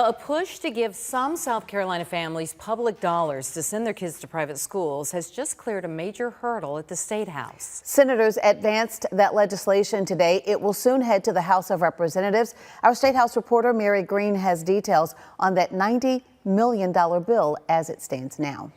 A push to give some South Carolina families public dollars to send their kids to private schools has just cleared a major hurdle at the State House. Senators advanced that legislation today. It will soon head to the House of Representatives. Our State House reporter Mary Green has details on that $90 million bill as it stands now.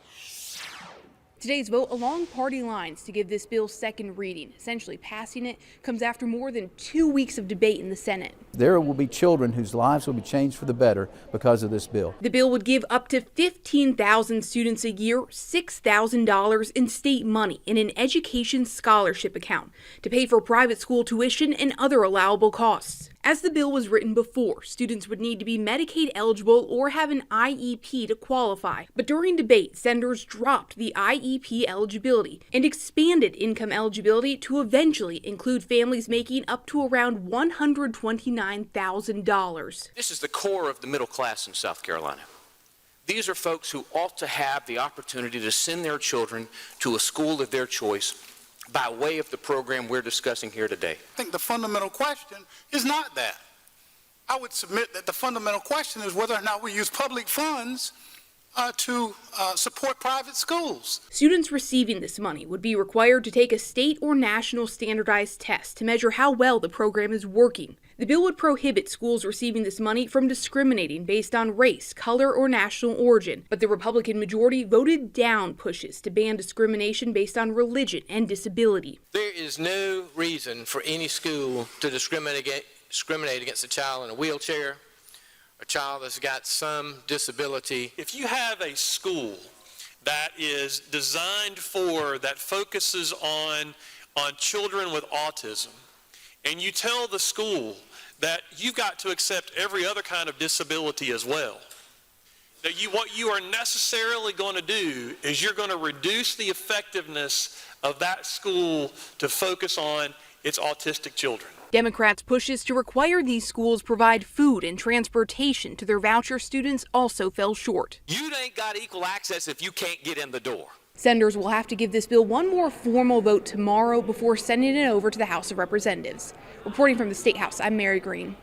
Today's vote along party lines to give this bill second reading. Essentially passing it comes after more than 2 weeks of debate in the Senate. There will be children whose lives will be changed for the better because of this bill. The bill would give up to 15,000 students a year $6,000 in state money in an education scholarship account to pay for private school tuition and other allowable costs. As the bill was written before, students would need to be Medicaid eligible or have an IEP to qualify. But during debate, senators dropped the IEP eligibility and expanded income eligibility to eventually include families making up to around $129,000. This is the core of the middle class in South Carolina. These are folks who ought to have the opportunity to send their children to a school of their choice by way of the program we're discussing here today. I think the fundamental question is not that. I would submit that the fundamental question is whether or not we use public funds to support private schools. Students receiving this money would be required to take a state or national standardized test to measure how well the program is working. The bill would prohibit schools receiving this money from discriminating based on race, color, or national origin. But the Republican majority voted down pushes to ban discrimination based on religion and disability. There is no reason for any school to discriminate against a child in a wheelchair, a child that's got some disability. If you have a school that is designed that focuses on children with autism, and you tell the school that you've got to accept every other kind of disability as well, that what you are necessarily going to do is you're going to reduce the effectiveness of that school to focus on its autistic children. Democrats' pushes to require these schools provide food and transportation to their voucher students also fell short. You ain't got equal access if you can't get in the door. Senators will have to give this bill one more formal vote tomorrow before sending it over to the House of Representatives. Reporting from the State House, I'm Mary Green.